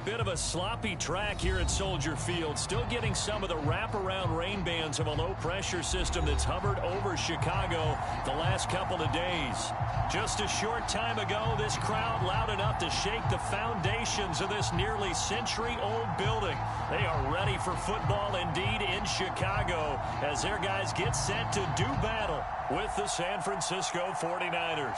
Bit of a sloppy track here at Soldier Field. Still getting some of the wraparound rain bands of a low-pressure system that's hovered over Chicago the last couple of days. Just a short time ago, this crowd loud enough to shake the foundations of this nearly century-old building. They are ready for football indeed in Chicago as their guys get set to do battle with the San Francisco 49ers.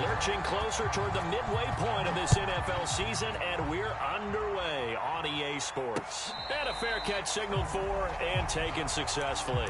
Lurching closer toward the midway point of this NFL season, and we're underway on EA Sports. And a fair catch signaled for and taken successfully.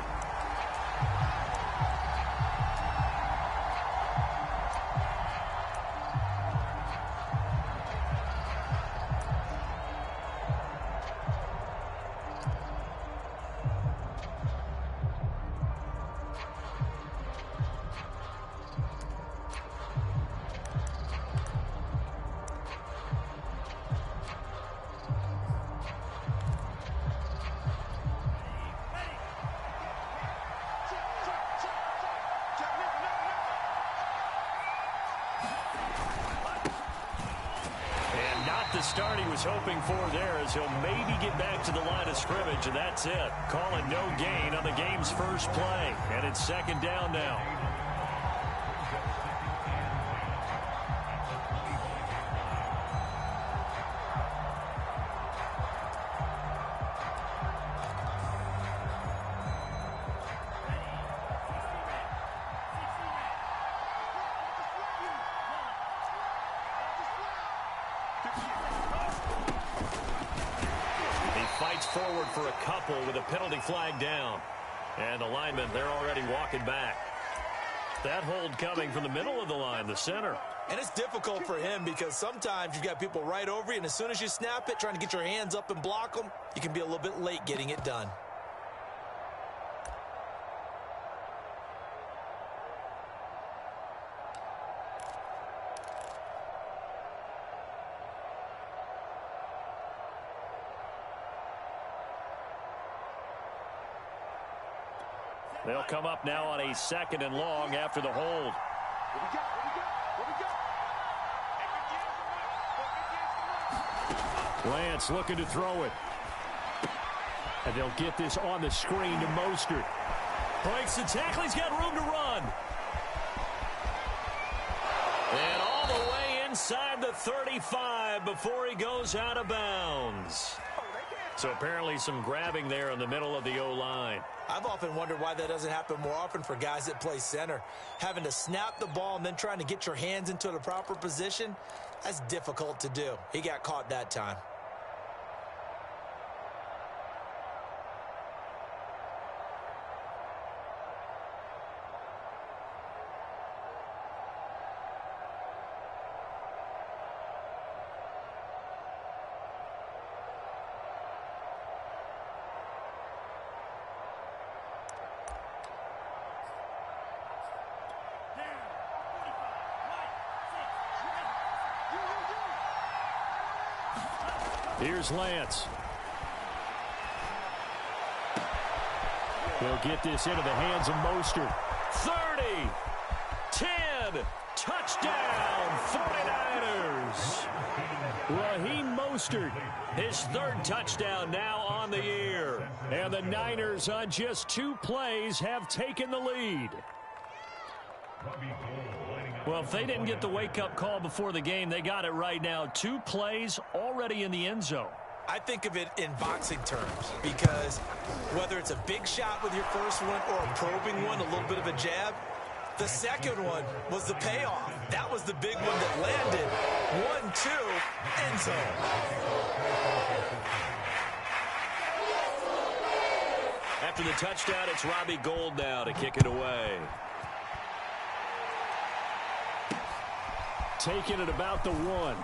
The start he was hoping for there as he'll maybe get back to the line of scrimmage, and that's it. Calling no gain on the game's first play, and it's second down now. Forward for a couple with a penalty flag down. And the linemen, they're already walking back. That hold coming from the middle of the line, the center. And it's difficult for him because sometimes you've got people right over you, and as soon as you snap it, trying to get your hands up and block them, you can be a little bit late getting it done. They'll come up now on a second and long after the hold. Lance looking to throw it. And they'll get this on the screen to Mostert. Breaks the tackle. He's got room to run. And all the way inside the 35 before he goes out of bounds. So apparently some grabbing there in the middle of the O-line. I've often wondered why that doesn't happen more often for guys that play center. Having to snap the ball and then trying to get your hands into the proper position, that's difficult to do. He got caught that time. Here's Lance. He'll get this into the hands of Mostert. 30, 10, touchdown, 49ers. Raheem Mostert, his third touchdown now on the year. And the Niners on just 2 plays have taken the lead. Well, if they didn't get the wake-up call before the game, they got it right now. 2 plays already in the end zone. I think of it in boxing terms because whether it's a big shot with your first one or a probing one, a little bit of a jab, the second one was the payoff. That was the big one that landed. 1-2, end zone. After the touchdown, it's Robbie Gould now to kick it away. Taking it about the 1.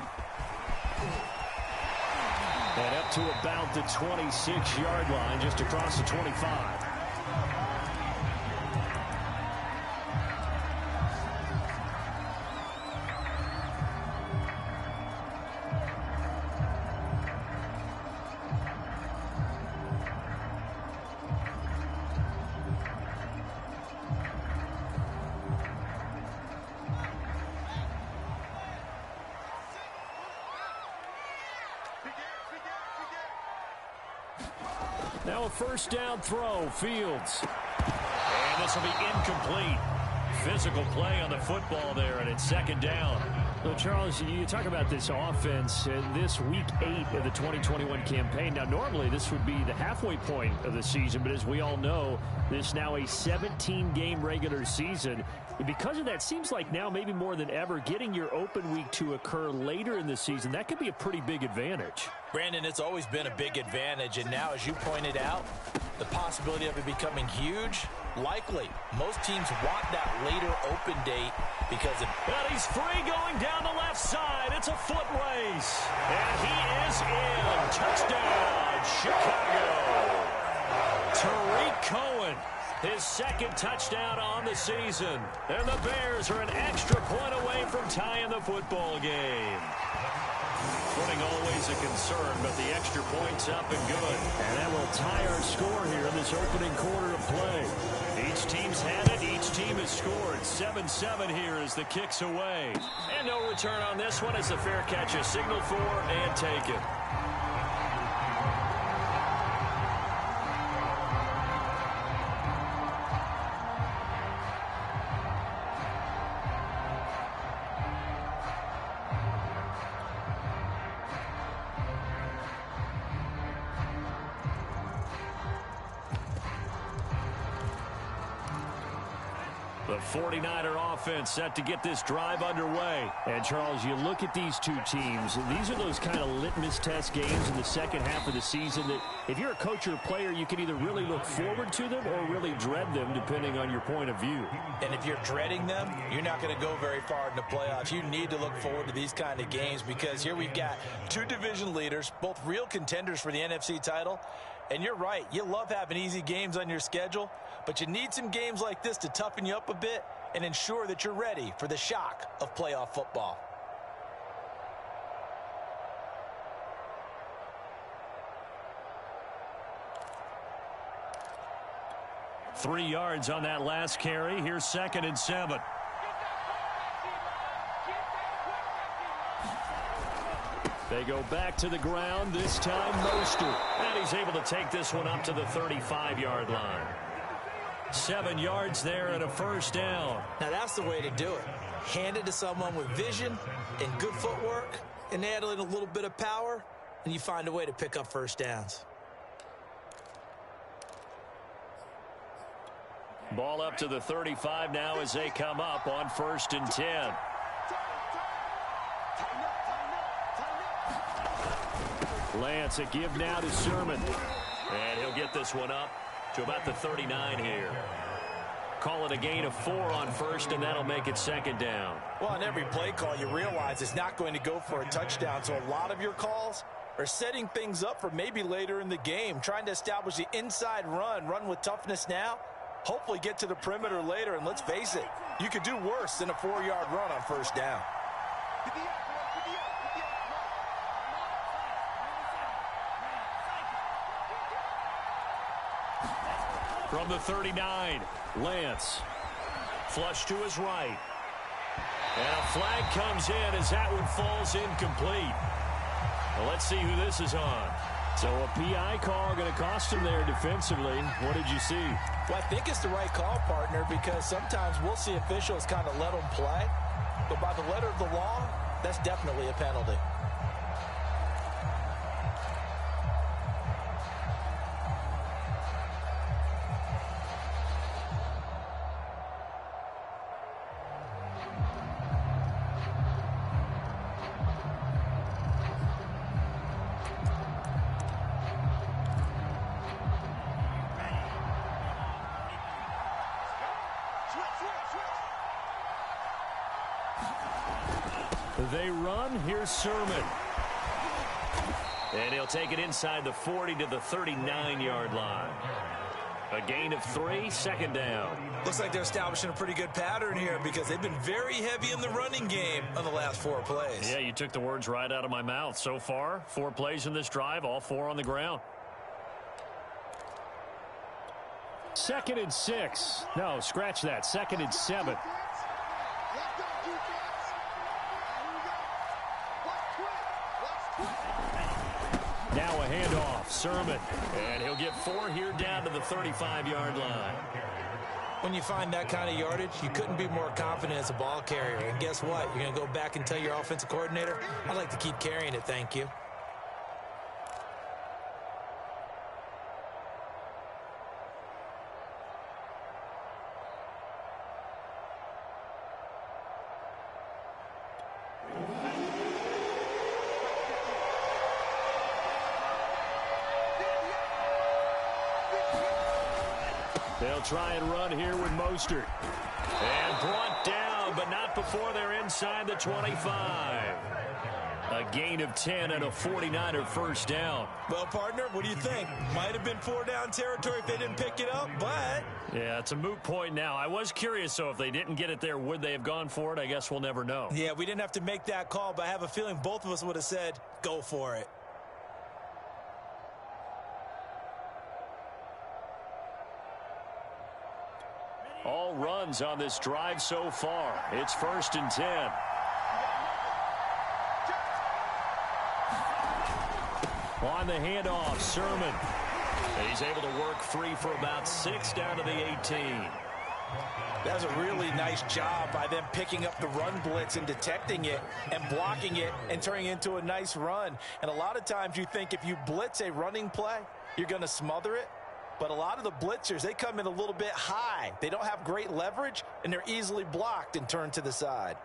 And up to about the 26-yard line, just across the 25. Now a first down throw, Fields. And this will be incomplete. Physical play on the football there, and it's second down. So, Charles, you talk about this offense this week 8 of the 2021 campaign. Now, normally this would be the halfway point of the season, but as we all know, this is now a 17-game regular season. And because of that, seems like now maybe more than ever, getting your open week to occur later in the season, that could be a pretty big advantage. Brandon, it's always been a big advantage, and now, as you pointed out, the possibility of it becoming huge, likely. Most teams want that later open date because of... But he's free going down the left side. It's a foot race. And he is in. Touchdown, Chicago. Tariq Cohen, his second touchdown on the season. And the Bears are an extra point away from tying the football game. Footing always a concern, but the extra point's up and good. And that will tie our score here in this opening quarter of play. Each team's had it. Each team has scored. 7-7 here as the kick's away. And no return on this one as the fair catch is signaled for and taken. The 49er offense set to get this drive underway. And, Charles, you look at these two teams, and these are those kind of litmus test games in the second half of the season that if you're a coach or a player, you can either really look forward to them or really dread them, depending on your point of view. And if you're dreading them, you're not going to go very far in the playoffs. You need to look forward to these kind of games because here we've got two division leaders, both real contenders for the NFC title. And you're right, you love having easy games on your schedule, but you need some games like this to toughen you up a bit and ensure that you're ready for the shock of playoff football. Three yards on that last carry. Here's 2nd and 7. They go back to the ground, this time Mostert. And he's able to take this one up to the 35-yard line. 7 yards there and a first down. Now that's the way to do it. Hand it to someone with vision and good footwork and add in a little bit of power, and you find a way to pick up first downs. Ball up to the 35 now as they come up on 1st and 10. Lance, a give now to Sermon. And he'll get this one up to about the 39 here. Call it a gain of 4 on 1st, and that'll make it 2nd down. Well, on every play call, you realize it's not going to go for a touchdown, so a lot of your calls are setting things up for maybe later in the game, trying to establish the inside run with toughness now, hopefully get to the perimeter later, and let's face it, you could do worse than a 4-yard run on 1st down. From the 39, Lance. Flush to his right. And a flag comes in as that one falls incomplete. Well, let's see who this is on. So a PI call going to cost him there defensively. What did you see? Well, I think it's the right call, partner, because sometimes we'll see officials kind of let them play. But by the letter of the law, that's definitely a penalty. They run. Here's Sermon. And he'll take it inside the 40 to the 39-yard line. A gain of 3, 2nd down. Looks like they're establishing a pretty good pattern here because they've been very heavy in the running game on the last 4 plays. Yeah, you took the words right out of my mouth. So far, 4 plays in this drive, all 4 on the ground. 2nd and 6. No, scratch that. 2nd and 7. Now a handoff, Sermon. And he'll get 4 here down to the 35-yard line. When you find that kind of yardage, you couldn't be more confident as a ball carrier. And guess what? You're going to go back and tell your offensive coordinator, I'd like to keep carrying it, thank you. They'll try and run here with Mostert. And brought down, but not before they're inside the 25. A gain of 10 and a 49er first down. Well, partner, what do you think? Might have been 4-down territory if they didn't pick it up, but... Yeah, it's a moot point now. I was curious, so if they didn't get it there, would they have gone for it? I guess we'll never know. Yeah, we didn't have to make that call, but I have a feeling both of us would have said, go for it. All runs on this drive so far. It's 1st and 10. On the handoff, Sermon. He's able to work free for about 6 down to the 18. That's a really nice job by them picking up the run blitz and detecting it and blocking it and turning it into a nice run. And a lot of times you think if you blitz a running play, you're going to smother it. But a lot of the blitzers, they come in a little bit high. They don't have great leverage, and they're easily blocked and turned to the side.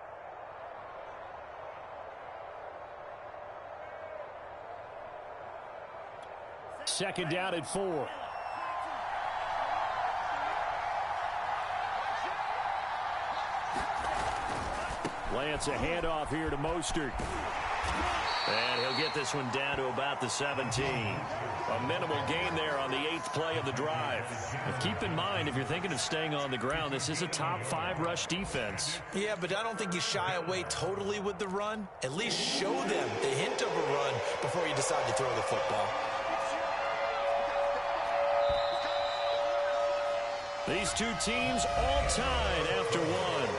Second down at 4. Lance a handoff here to Mostert. And he'll get this one down to about the 17. A minimal gain there on the 8th play of the drive. But keep in mind, if you're thinking of staying on the ground, this is a top 5 rush defense. Yeah, but I don't think you shy away totally with the run. At least show them the hint of a run before you decide to throw the football. These two teams all tied after one.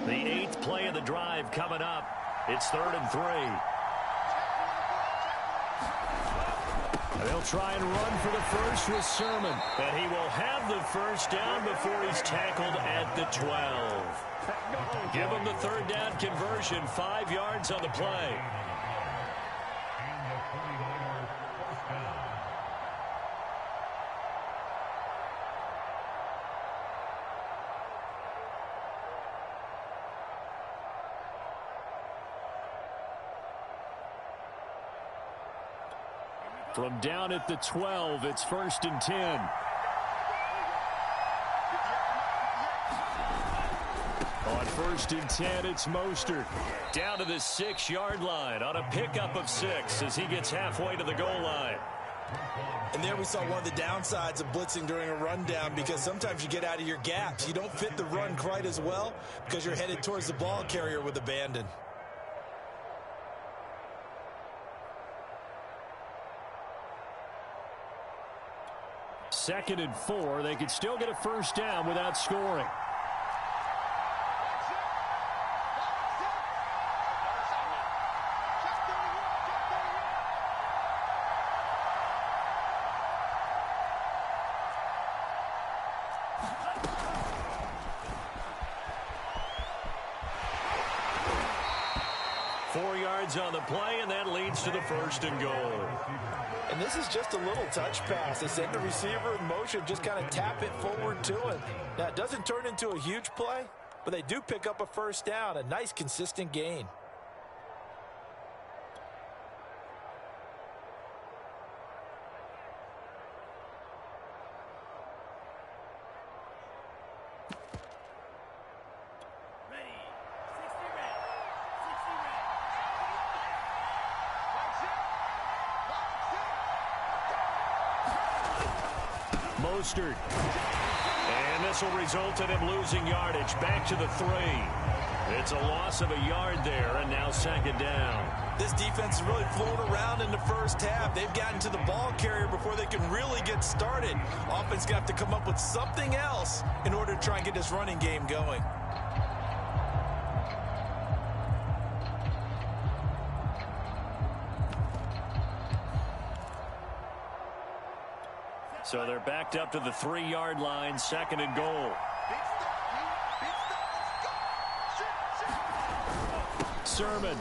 The 8th play of the drive coming up. It's 3rd and 3. They'll try and run for the first with Sermon. And he will have the first down before he's tackled at the 12. Give him the 3rd down conversion. 5 yards on the play. From down at the 12, it's 1st and 10. On 1st and 10, it's Mostert. Down to the 6-yard line on a pickup of 6 as he gets halfway to the goal line. And there we saw one of the downsides of blitzing during a rundown, because sometimes you get out of your gaps. You don't fit the run quite as well because you're headed towards the ball carrier with abandon. Second and 4. They could still get a first down without scoring. On the play, and that leads to the 1st and goal. And this is just a little touch pass. They send the receiver in motion, just kind of tap it forward to him. Now, it doesn't turn into a huge play, but they do pick up a first down, a nice, consistent gain. Mostert. And this will result in him losing yardage back to the 3. It's a loss of a yard there, and now second down. This defense is really flown around in the first half. They've gotten to the ball carrier before they can really get started. Offense got to come up with something else in order to try and get this running game going. So they're backed up to the 3-yard line, second and goal. Sermon.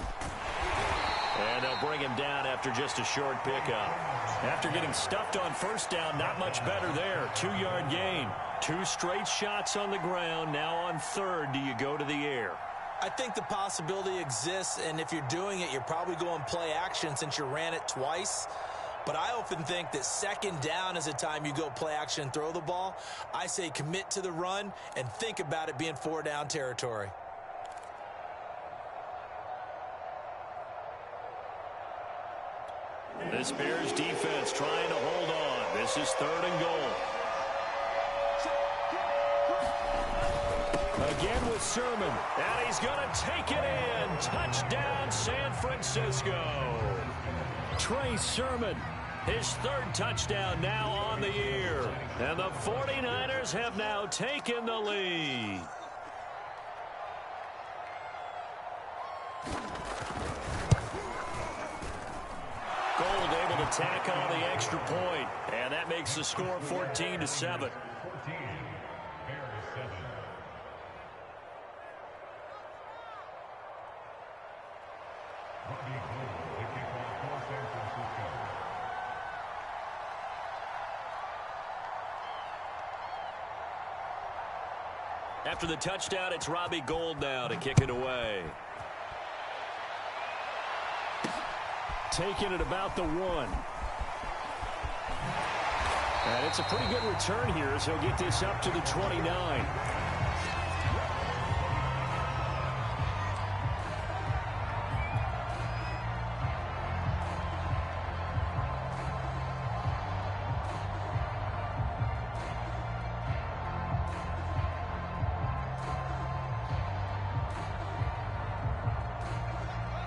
And they'll bring him down after just a short pickup. After getting stuffed on first down, not much better there. 2-yard gain. 2 straight shots on the ground. Now on third, do you go to the air? I think the possibility exists, and if you're doing it, you're probably going play action since you ran it twice. But I often think that second down is a time you go play action and throw the ball. I say commit to the run and think about it being 4-down territory. This Bears defense trying to hold on. This is third and goal. Again with Sermon. And he's going to take it in. Touchdown, San Francisco. Trey Sermon, his third touchdown now on the year. And the 49ers have now taken the lead. Gold able to tack on the extra point, and that makes the score 14-7. After the touchdown, it's Robbie Gould now to kick it away. Taking it about the 1. And it's a pretty good return here as he'll get this up to the 29.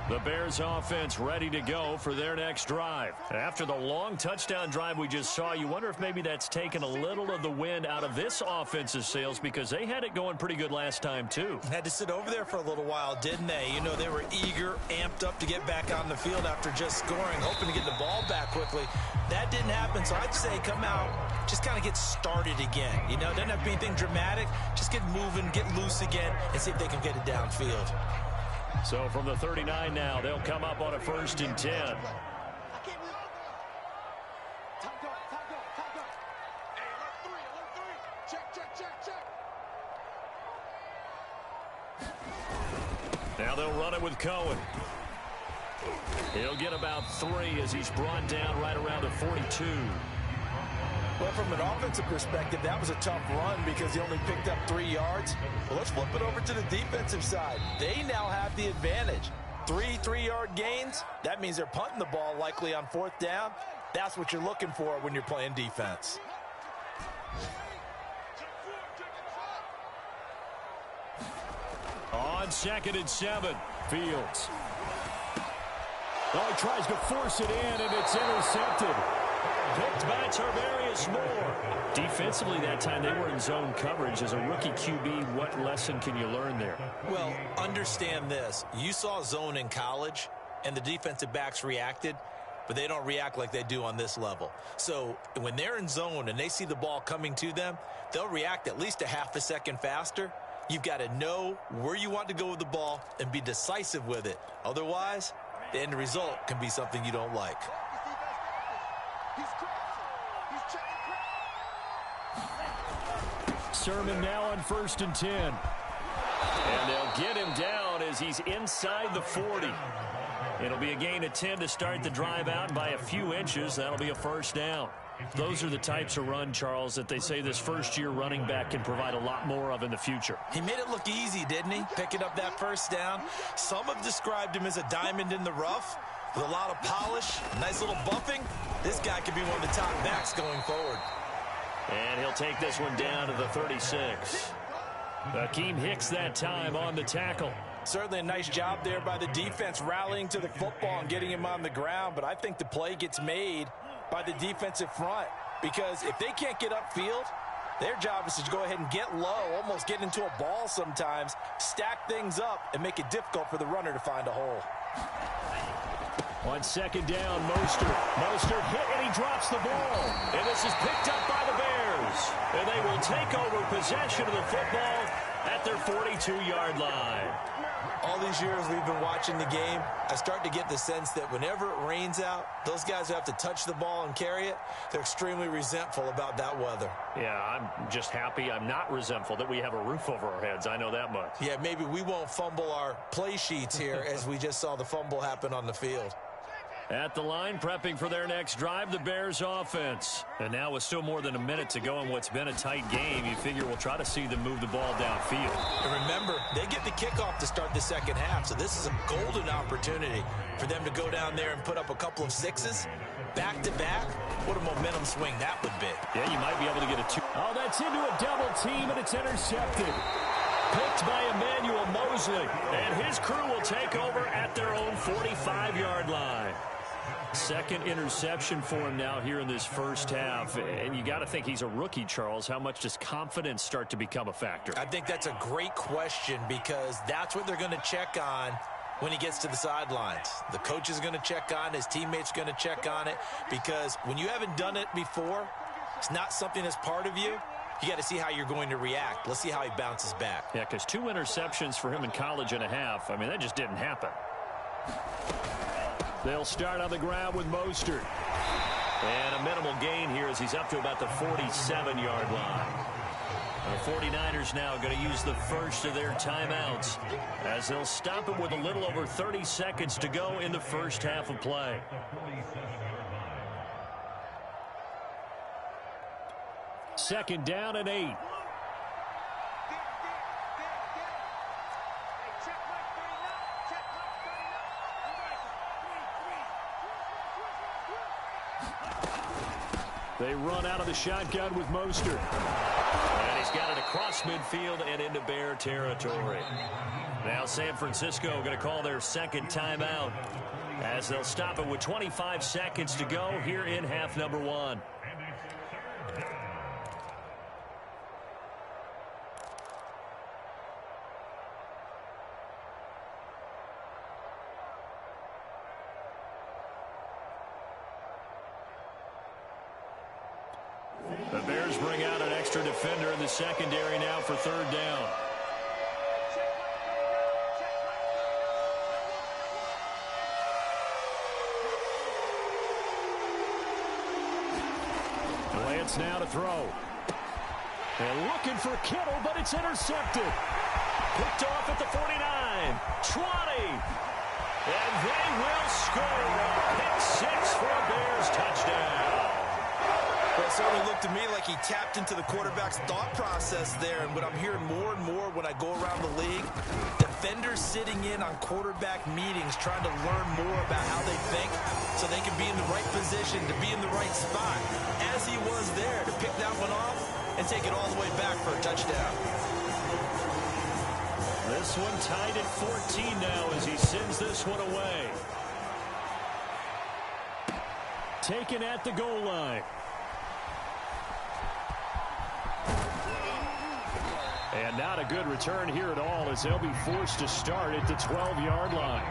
The Bears offense ready to go for their next drive. After the long touchdown drive we just saw, you wonder if maybe that's taken a little of the wind out of this offense's sails because they had it going pretty good last time too. Had to sit over there for a little while, didn't they? You know, they were eager, amped up to get back on the field after just scoring, hoping to get the ball back quickly. That didn't happen, so I'd say come out, just kind of get started again. You know, doesn't have to be anything dramatic. Just get moving, get loose again, and see if they can get it downfield. So from the 39 now, they'll come up on a 1st and 10. Now they'll run it with Cohen. He'll get about 3 as he's brought down right around the 42. Well, from an offensive perspective, that was a tough run because he only picked up 3 yards. Well, let's flip it over to the defensive side. They now have the advantage. 3 3-yard gains. That means they're punting the ball likely on 4th down. That's what you're looking for when you're playing defense. On 2nd and 7, Fields. Oh, he tries to force it in, and it's intercepted. Picked by Tarvarius Moore. Defensively that time, they were in zone coverage. As a rookie QB, what lesson can you learn there? Well, understand this. You saw zone in college, and the defensive backs reacted, but they don't react like they do on this level. So when they're in zone and they see the ball coming to them, they'll react at least a half a second faster. You've got to know where you want to go with the ball and be decisive with it. Otherwise, the end result can be something you don't like. Sermon now on 1st and 10. And they'll get him down as he's inside the 40. It'll be a gain of 10 to start the drive out by a few inches. That'll be a 1st down. Those are the types of run, Charles, that they say this first-year running back can provide a lot more of in the future. He made it look easy, didn't he? Picking up that 1st down. Some have described him as a diamond in the rough with a lot of polish, nice little buffing. This guy could be one of the top backs going forward. And he'll take this one down to the 36. Akeem Hicks that time on the tackle. Certainly a nice job there by the defense rallying to the football and getting him on the ground, but I think the play gets made by the defensive front because if they can't get upfield, their job is to go ahead and get low, almost get into a ball sometimes, stack things up, and make it difficult for the runner to find a hole. On second down, Mostert hit, and he drops the ball. And this is picked up by the Bears. And they will take over possession of the football at their 42-yard line. All these years we've been watching the game, I start to get the sense that whenever it rains out, those guys who have to touch the ball and carry it, they're extremely resentful about that weather. Yeah, I'm just happy I'm not resentful that we have a roof over our heads. I know that much. Yeah, maybe we won't fumble our play sheets here as we just saw the fumble happen on the field. At the line, prepping for their next drive, the Bears offense. And now with still more than a minute to go in what's been a tight game, you figure we'll try to see them move the ball downfield. And remember, they get the kickoff to start the second half, so this is a golden opportunity for them to go down there and put up a couple of sixes back-to-back. What a momentum swing that would be. Yeah, you might be able to get a two. Oh, that's into a double team, and it's intercepted. Picked by Emmanuel Mosley, and his crew will take over at their own 45-yard line. Second interception for him now here in this first half. And you got to think he's a rookie, Charles. How much does confidence start to become a factor? I think that's a great question because that's what they're going to check on when he gets to the sidelines. The coach is going to check on it. His teammates are going to check on it because when you haven't done it before, it's not something that's part of you. You got to see how you're going to react. Let's see how he bounces back. Yeah, because 2 interceptions for him in college and a half. I mean, that just didn't happen. They'll start on the ground with Mostert. And a minimal gain here as he's up to about the 47-yard line. The 49ers now going to use the first of their timeouts as they'll stop it with a little over 30 seconds to go in the first half of play. Second down and 8. They run out of the shotgun with Mostert. And he's got it across midfield and into Bear territory. Now San Francisco going to call their second timeout as they'll stop it with 25 seconds to go here in half number 1. The Bears bring out an extra defender in the secondary now for third down. Lance now to throw. And looking for Kittle, but it's intercepted. Picked off at the 49, 20. And they will score. Pick 6 for a Bears touchdown. Well, it certainly looked to me like he tapped into the quarterback's thought process there. And what I'm hearing more and more when I go around the league, defenders sitting in on quarterback meetings trying to learn more about how they think so they can be in the right position to be in the right spot. As he was there to pick that one off and take it all the way back for a touchdown. This one tied at 14 now as he sends this one away. Taken at the goal line. And not a good return here at all as they'll be forced to start at the 12-yard line.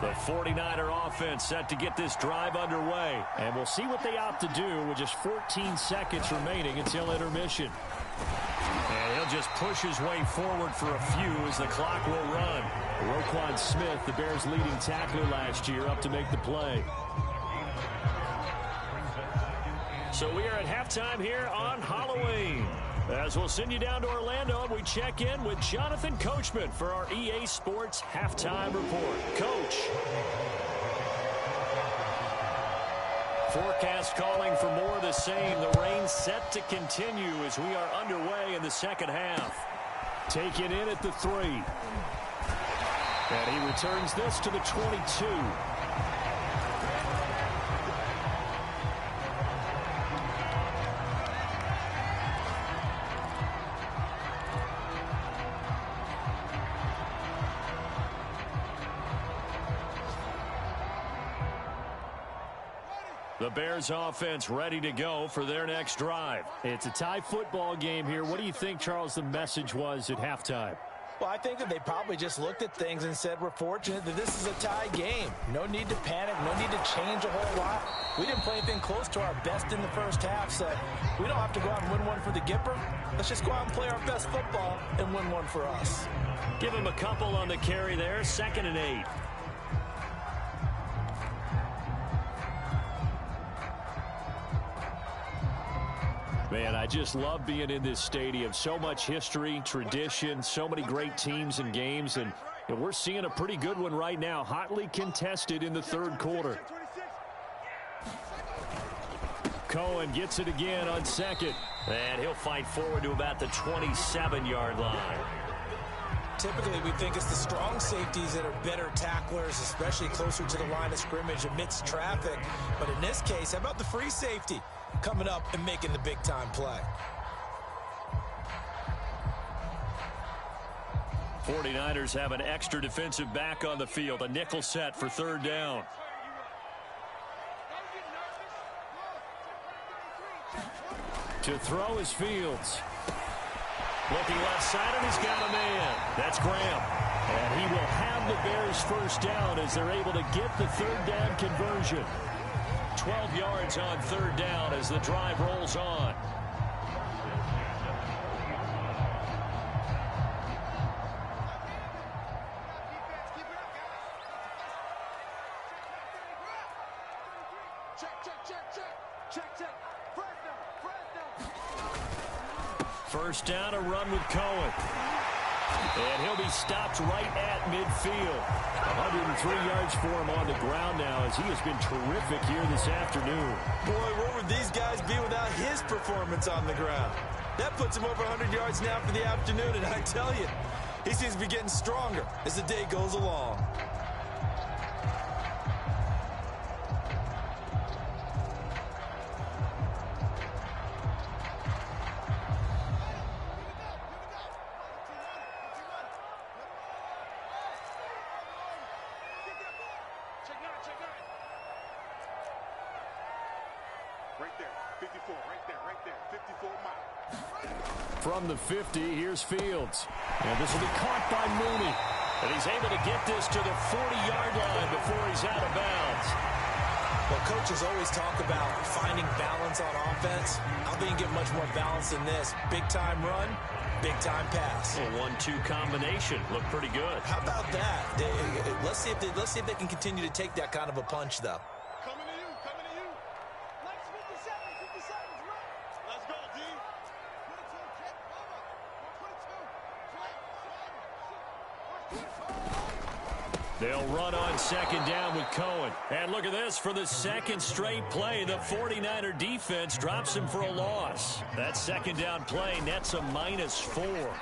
The 49er offense set to get this drive underway. And we'll see what they opt to do with just 14 seconds remaining until intermission. And he'll just push his way forward for a few as the clock will run. Roquan Smith, the Bears' leading tackler last year, up to make the play. So we are at halftime here on Halloween. As we'll send you down to Orlando and we check in with Jonathan Coachman for our EA Sports Halftime Report. Coach. Forecast calling for more of the same. The rain set to continue as we are underway in the second half. Taken in at the 3. And he returns this to the 22. The Bears offense ready to go for their next drive. It's a tie football game here. What do you think, Charles, the message was at halftime? Well, I think that they probably just looked at things and said, we're fortunate that this is a tie game. No need to panic. No need to change a whole lot. We didn't play anything close to our best in the first half, so we don't have to go out and win one for the Gipper. Let's just go out and play our best football and win one for us. Give him a couple on the carry there. 2nd and 8. Man, I just love being in this stadium. So much history, tradition, so many great teams and games, and we're seeing a pretty good one right now, hotly contested in the 3rd quarter. Cohen gets it again on 2nd, and he'll fight forward to about the 27-yard line. Typically, we think it's the strong safeties that are better tacklers, especially closer to the line of scrimmage amidst traffic. But in this case, how about the free safety coming up and making the big-time play? 49ers have an extra defensive back on the field, a nickel set for 3rd down. To throw is Fields. Looking left side, and he's got a man. That's Graham. And he will have the Bears first down as they're able to get the 3rd down conversion. 12 yards on 3rd down as the drive rolls on. First down, a run with Cohen. And he'll be stopped right at midfield. 103 yards for him on the ground now as he has been terrific here this afternoon. Boy, where would these guys be without his performance on the ground? That puts him over 100 yards now for the afternoon, and I tell you, he seems to be getting stronger as the day goes along. From the 50, here's Fields. And this will be caught by Mooney. And he's able to get this to the 40-yard line before he's out of bounds. Well, coaches always talk about finding balance on offense. I think you get much more balance than this. Big-time run, big-time pass. A 1-2 combination. Looked pretty good. How about that? Let's see if they can continue to take that kind of a punch, though. They'll run on 2nd down with Cohen. And look at this. For the 2nd straight play, the 49er defense drops him for a loss. That 2nd down play nets a -4.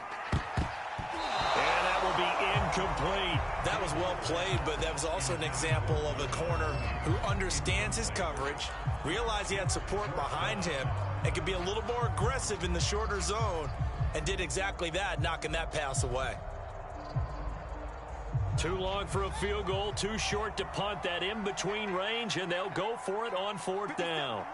And that will be incomplete. That was well played, but that was also an example of a corner who understands his coverage, realized he had support behind him, and could be a little more aggressive in the shorter zone, and did exactly that, knocking that pass away. Too long for a field goal, too short to punt. That in-between range, and they'll go for it on 4th down.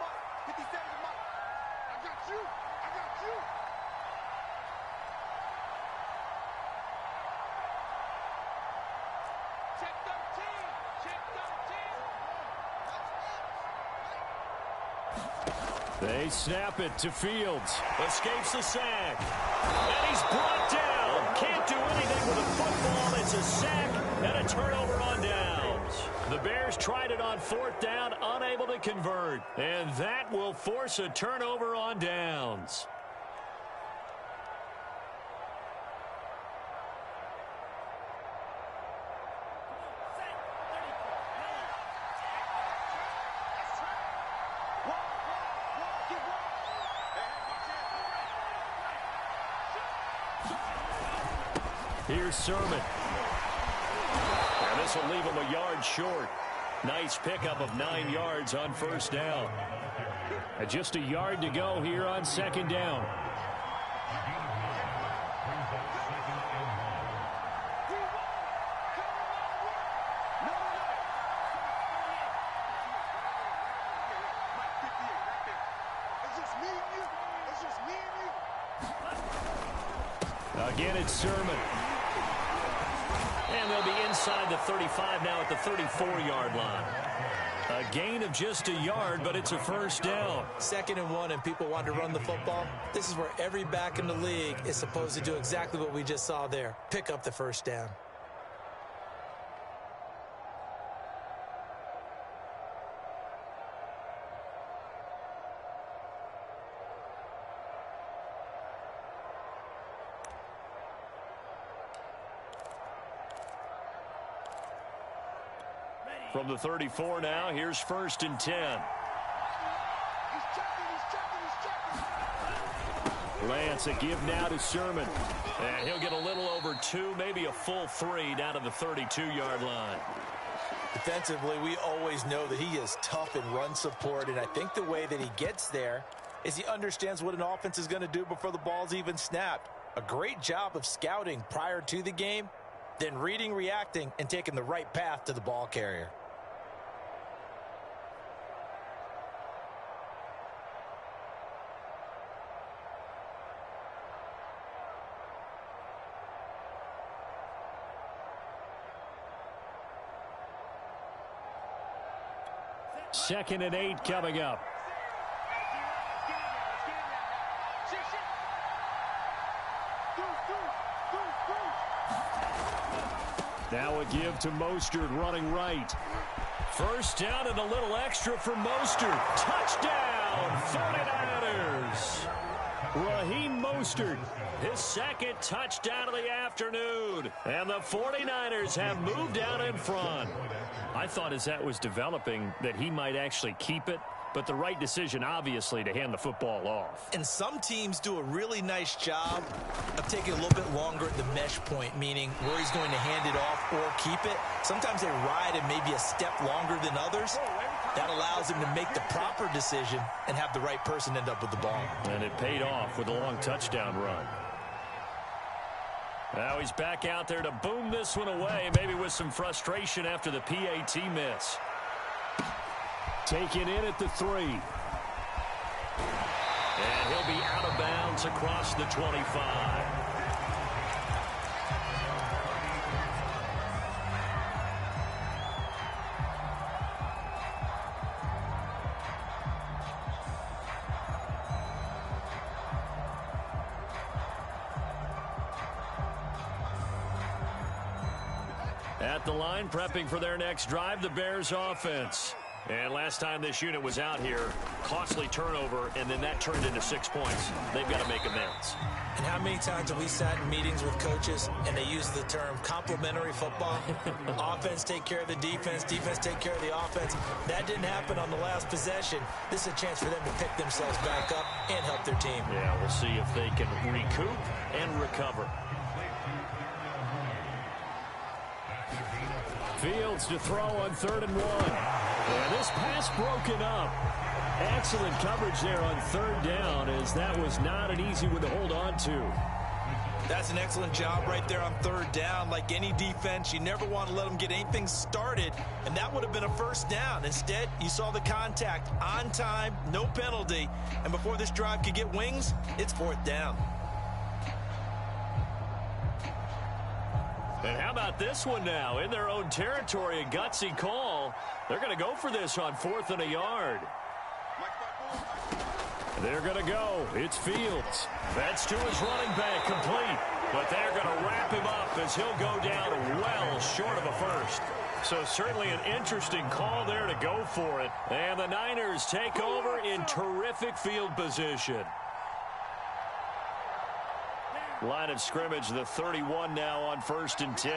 They snap it to Fields. Escapes the sack. And he's brought down. Can't do anything with a football. It's a sack and a turnover on downs. The Bears tried it on 4th down, unable to convert. And that will force a turnover on downs. Here's Sermon. This will leave him a yard short. Nice pickup of 9 yards on first down. Just a yard to go here on second down. Again, it's Sermon. And they'll be inside the 35 now at the 34-yard line. A gain of just a yard, but it's a first down. 2nd and 1, and people want to run the football. This is where every back in the league is supposed to do exactly what we just saw there. Pick up the first down. From the 34 now, here's 1st and 10. Lance, a give now to Sermon. And he'll get a little over 2, maybe a full 3 down to the 32-yard line. Defensively, we always know that he is tough in run support, and I think the way that he gets there is he understands what an offense is going to do before the ball's even snapped. A great job of scouting prior to the game, then reading, reacting, and taking the right path to the ball carrier. Second and 8 coming up. Now a give to Mostert running right. First down and a little extra for Mostert. Touchdown, 49ers. Raheem Mostert, his 2nd touchdown of the afternoon. And the 49ers have moved out in front. I thought as that was developing that he might actually keep it, but the right decision, obviously, to hand the football off. And some teams do a really nice job of taking a little bit longer at the mesh point, meaning where he's going to hand it off or keep it. Sometimes they ride it maybe a step longer than others. That allows him to make the proper decision and have the right person end up with the ball. And it paid off with a long touchdown run. Now he's back out there to boom this one away, maybe with some frustration after the PAT miss. Taken in at the 3. And he'll be out of bounds across the 25. At the line, prepping for their next drive, the Bears offense. And last time this unit was out here, costly turnover, and then that turned into 6 points. They've got to make amends. And how many times have we sat in meetings with coaches and they use the term complementary football? Offense take care of the defense, defense take care of the offense. That didn't happen on the last possession. This is a chance for them to pick themselves back up and help their team. Yeah, we'll see if they can recoup and recover. Fields to throw on 3rd and 1. And this pass broken up. Excellent coverage there on 3rd down, as that was not an easy one to hold on to. That's an excellent job right there on 3rd down. Like any defense, you never want to let them get anything started, and that would have been a first down. Instead, you saw the contact on time, no penalty, and before this drive could get wings, it's 4th down. And how about this one now? In their own territory, a gutsy call. They're going to go for this on 4th and a yard. They're going to go. It's Fields. That's to his running back, complete. But they're going to wrap him up as he'll go down well short of a first. So certainly an interesting call there to go for it. And the Niners take over in terrific field position. Line of scrimmage, the 31 now on 1st and 10.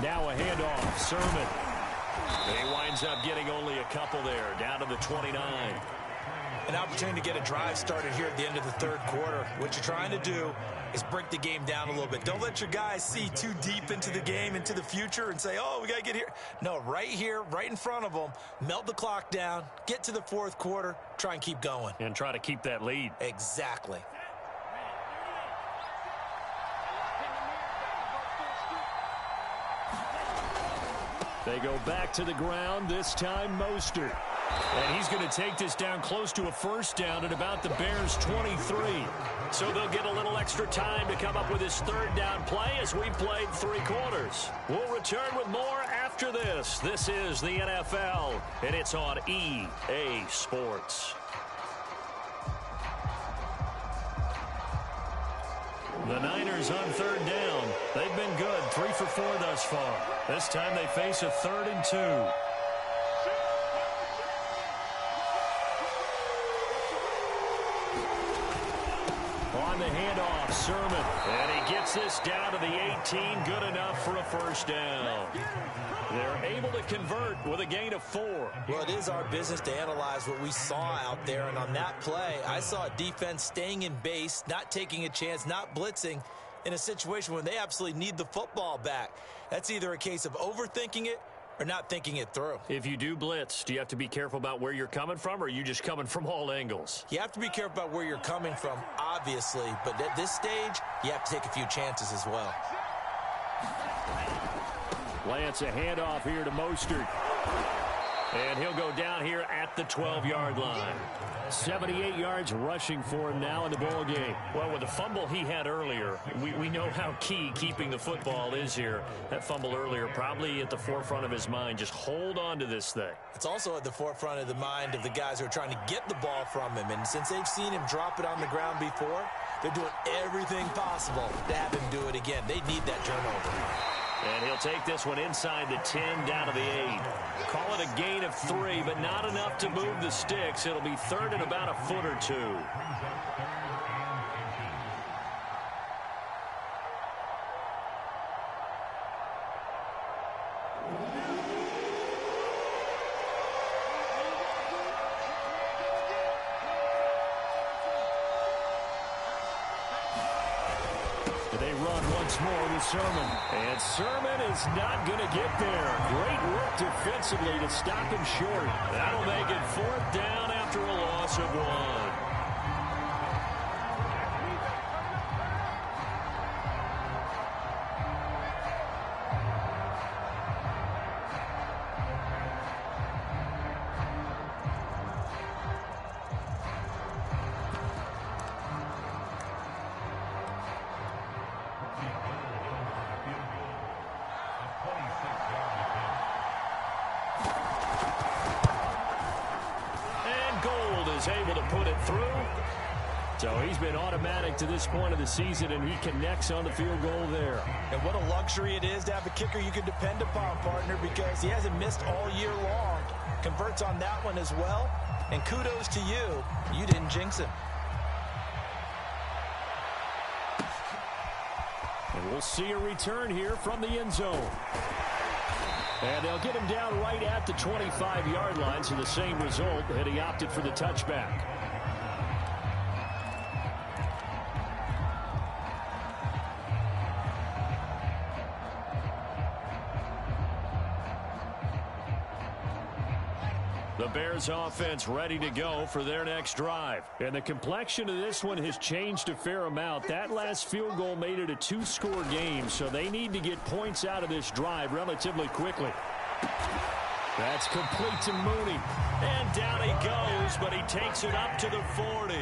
Now a handoff, Sermon. He winds up getting only a couple there, down to the 29. an opportunity to get a drive started here at the end of the third quarter. What you're trying to do is break the game down a little bit. Don't let your guys see too deep into the game, into the future, and say, oh, we got to get here. No, right here, right in front of them, melt the clock down, get to the fourth quarter, try and keep going. And try to keep that lead. Exactly. They go back to the ground, this time Mostert. And he's going to take this down close to a first down at about the Bears' 23. So they'll get a little extra time to come up with his third down play as we've played 3 quarters. We'll return with more after this. This is the NFL, and it's on EA Sports. The Niners on third down. They've been good, 3 for 4 thus far. This time they face a 3rd and 2. On the handoff, Sermon. And he gets this down to the 18. Good enough for a first down. They're able to convert with a gain of 4. Well, it is our business to analyze what we saw out there. And on that play, I saw a defense staying in base, not taking a chance, not blitzing in a situation when they absolutely need the football back. That's either a case of overthinking it or not thinking it through. If you do blitz, do you have to be careful about where you're coming from, or are you just coming from all angles? You have to be careful about where you're coming from, obviously, but at this stage, you have to take a few chances as well. Lance, a handoff here to Mostert. And he'll go down here at the 12-yard line. 78 yards rushing for him now in the ball game. Well, with the fumble he had earlier, we know how key keeping the football is here. That fumble earlier probably at the forefront of his mind. Just hold on to this thing. It's also at the forefront of the mind of the guys who are trying to get the ball from him. And since they've seen him drop it on the ground before, they're doing everything possible to have him do it again. They need that turnover. And he'll take this one inside the 10, down to the 8. Call it a gain of 3, but not enough to move the sticks. It'll be 3rd and about a foot or 2. They run once more with Sermon. And Sermon is not going to get there. Great work defensively to stop him short. That'll make it 4th down after a loss of 1. Is able to put it through. So he's been automatic to this point of the season, and he connects on the field goal there. And what a luxury it is to have a kicker you can depend upon, partner, because he hasn't missed all year long. Converts on that one as well. And kudos to you. You didn't jinx him. And we'll see a return here from the end zone. And they'll get him down right at the 25-yard line, so the same result, and he opted for the touchback. The Bears offense ready to go for their next drive. And the complexion of this one has changed a fair amount. That last field goal made it a 2-score game, so they need to get points out of this drive relatively quickly. That's complete to Mooney. And down he goes, but he takes it up to the 40.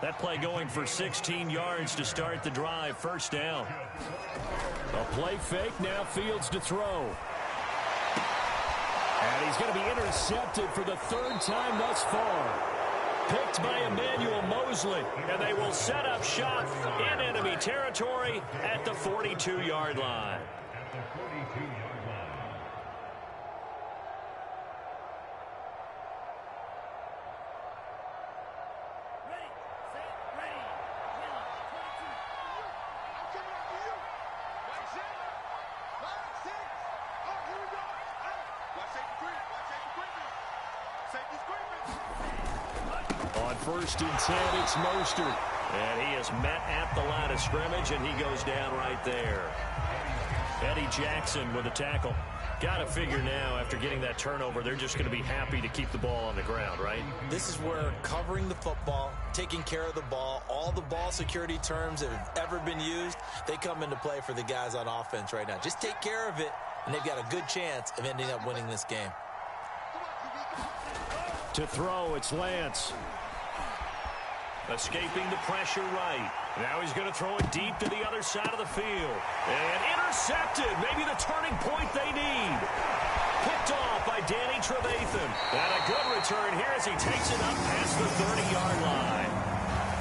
That play going for 16 yards to start the drive. First down. A play fake, now Fields to throw. And he's going to be intercepted for the 3rd time thus far. Picked by Emmanuel Mosley, and they will set up shop in enemy territory at the 42-yard line. On 1st and 10. It's Mostert. And he is met at the line of scrimmage, and he goes down right there. Eddie Jackson with a tackle. Got to figure now, after getting that turnover, they're just going to be happy to keep the ball on the ground, right? This is where covering the football, taking care of the ball, all the ball security terms that have ever been used, they come into play for the guys on offense right now. Just take care of it, and they've got a good chance of ending up winning this game. To throw, it's Lance. Escaping the pressure right. Now he's going to throw it deep to the other side of the field. And intercepted. Maybe the turning point they need. Picked off by Danny Trevathan. And a good return here as he takes it up past the 30-yard line.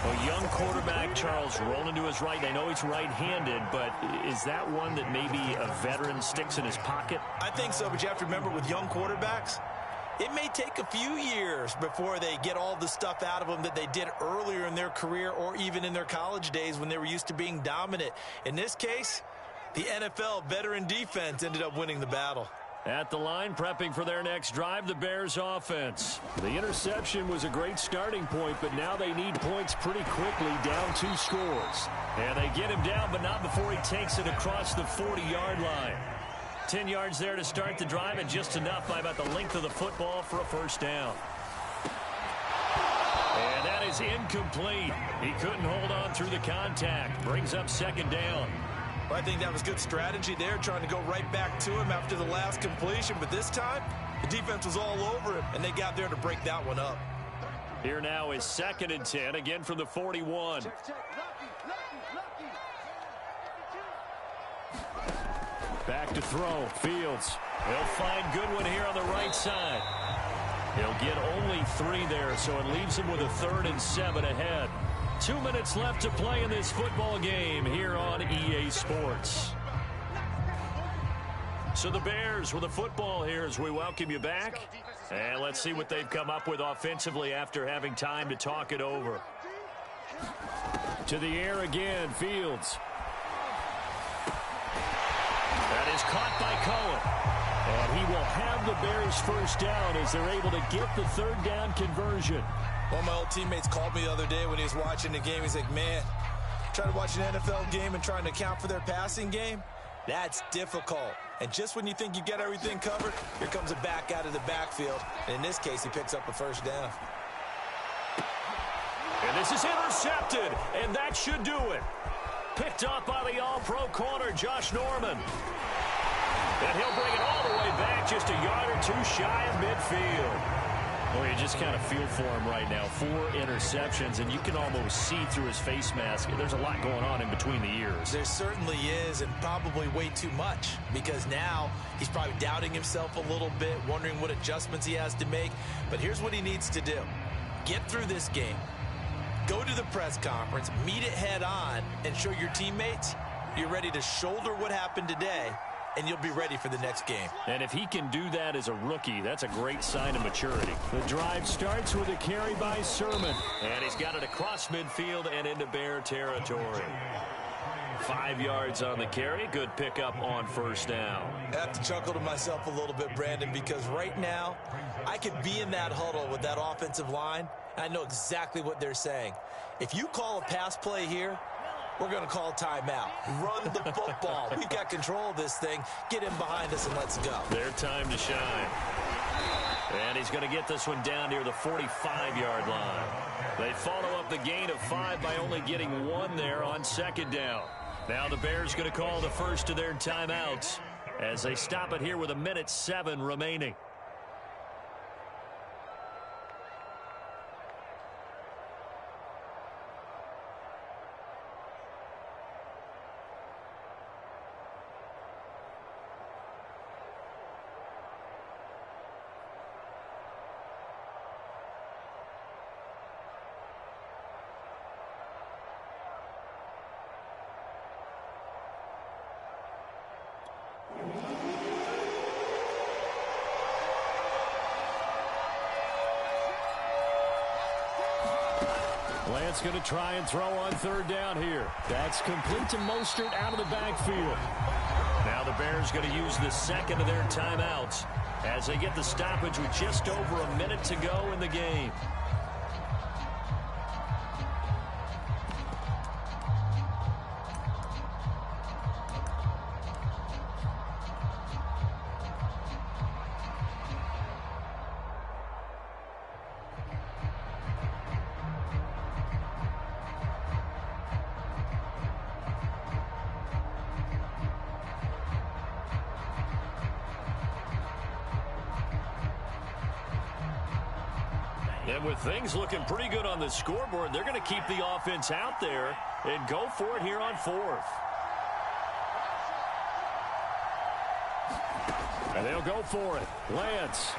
A young quarterback, Charles, rolling to his right. I know he's right-handed, but is that one that maybe a veteran sticks in his pocket? I think so, but you have to remember with young quarterbacks, it may take a few years before they get all the stuff out of them that they did earlier in their career or even in their college days when they were used to being dominant. In this case, the NFL veteran defense ended up winning the battle. At the line, prepping for their next drive, the Bears offense. The interception was a great starting point, but now they need points pretty quickly, down 2 scores. And they get him down, but not before he takes it across the 40-yard line. 10 yards there to start the drive, and just enough by about the length of the football for a first down. And that is incomplete. He couldn't hold on through the contact. Brings up 2nd down. Well, I think that was good strategy there, trying to go right back to him after the last completion. But this time, the defense was all over him, and they got there to break that one up. Here now is 2nd and 10, again from the 41. Back to throw. Fields. He'll find Goodwin here on the right side. He'll get only 3 there, so it leaves him with a 3rd and 7 ahead. 2 minutes left to play in this football game here on EA Sports. So the Bears with the football here as we welcome you back. And let's see what they've come up with offensively after having time to talk it over. To the air again, Fields. That is caught by Cohen. And he will have the Bears first down as they're able to get the 3rd down conversion. One of my old teammates called me the other day when he was watching the game. He's like, man, trying to watch an NFL game and trying to account for their passing game, that's difficult. And just when you think you get everything covered, here comes a back out of the backfield. And in this case, he picks up a first down. And this is intercepted, and that should do it. Picked up by the all-pro corner, Josh Norman. And he'll bring it all the way back, just a yard or 2 shy of midfield. Well, you just kind of feel for him right now. 4 interceptions, and you can almost see through his face mask. There's a lot going on in between the ears. There certainly is, and probably way too much, because now he's probably doubting himself a little bit, wondering what adjustments he has to make. But here's what he needs to do. Get through this game. Go to the press conference, meet it head on, and show your teammates you're ready to shoulder what happened today, and you'll be ready for the next game. And if he can do that as a rookie, that's a great sign of maturity. The drive starts with a carry by Sermon. And he's got it across midfield and into Bear territory. 5 yards on the carry. Good pickup on first down. I have to chuckle to myself a little bit, Brandon, because right now I could be in that huddle with that offensive line, and I know exactly what they're saying. If you call a pass play here, we're going to call timeout. Run the football. We've got control of this thing. Get in behind us and let's go. Their time to shine. And he's going to get this one down near the 45-yard line. They follow up the gain of 5 by only getting 1 there on 2nd down. Now the Bears going to call the first of their timeouts as they stop it here with 1:07 remaining. Lance going to try and throw on 3rd down here. That's complete to Mostert out of the backfield. Now the Bears going to use the 2nd of their timeouts as they get the stoppage with just over 1 minute to go in the game. And with things looking pretty good on the scoreboard, they're going to keep the offense out there and go for it here on fourth. And they'll go for it. Lance.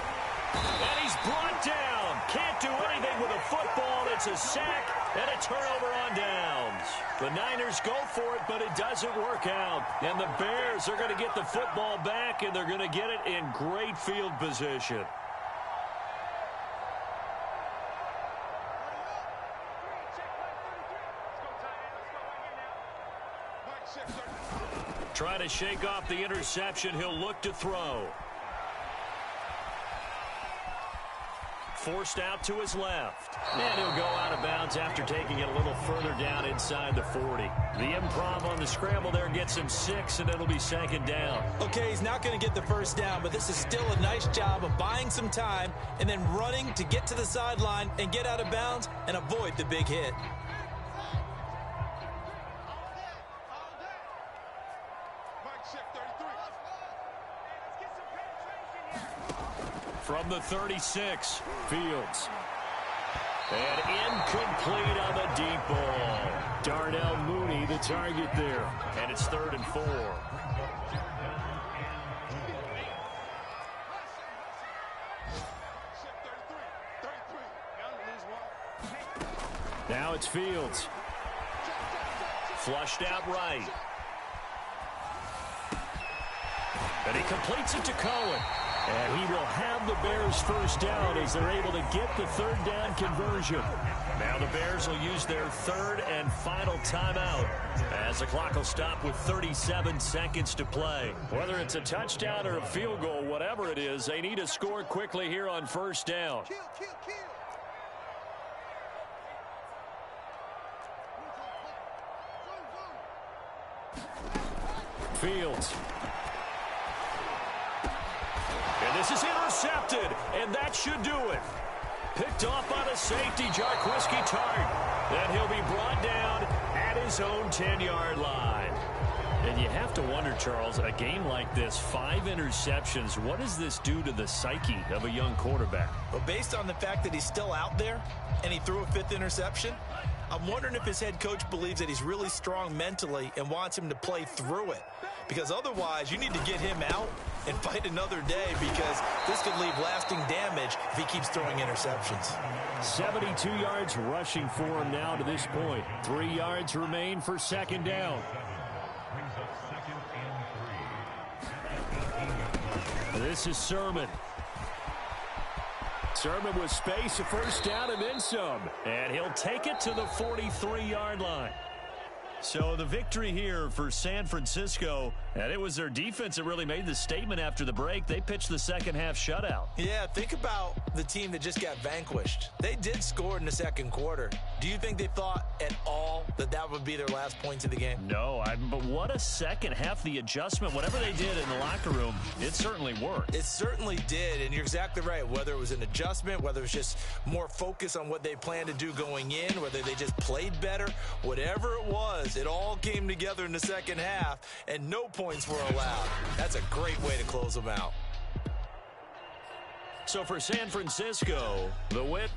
And he's brought down. Can't do anything with a football. It's a sack and a turnover on downs. The Niners go for it, but it doesn't work out. And the Bears are going to get the football back, and they're going to get it in great field position. Trying to shake off the interception. He'll look to throw. Forced out to his left. And he'll go out of bounds after taking it a little further down inside the 40. The improv on the scramble there gets him 6, and it'll be second down. Okay, he's not going to get the first down, but this is still a nice job of buying some time and then running to get to the sideline and get out of bounds and avoid the big hit. From the 36, Fields. And incomplete on the deep ball. Darnell Mooney, the target there. And it's 3rd and 4. Now it's Fields. Flushed out right. And he completes it to Cohen. And he will have the Bears first down as they're able to get the 3rd down conversion. Now the Bears will use their 3rd and final timeout as the clock will stop with 37 seconds to play. Whether it's a touchdown or a field goal, whatever it is, they need to score quickly here on first down. Fields. And this is intercepted, and that should do it. Picked off by the safety, Jarquiski Tart. Then he'll be brought down at his own 10-yard line. And you have to wonder, Charles, a game like this, 5 interceptions, what does this do to the psyche of a young quarterback? Well, based on the fact that he's still out there and he threw a 5th interception, I'm wondering if his head coach believes that he's really strong mentally and wants him to play through it. Because otherwise, you need to get him out and fight another day, because this could leave lasting damage if he keeps throwing interceptions. 72 yards rushing for him now to this point. 3 yards remain for second down. This is Sermon. Sermon with space, a first down and then some. And he'll take it to the 43-yard line. So the victory here for San Francisco, and it was their defense that really made the statement after the break. They pitched the second half shutout. Yeah, think about the team that just got vanquished. They did score in the second quarter. Do you think they thought at all that that would be their last points of the game? No, but what a second half. The adjustment, whatever they did in the locker room, it certainly worked. It certainly did, and you're exactly right. Whether it was an adjustment, whether it was just more focus on what they planned to do going in, whether they just played better, whatever it was, it all came together in the second half, and no points were allowed. That's a great way to close them out. So for San Francisco, the win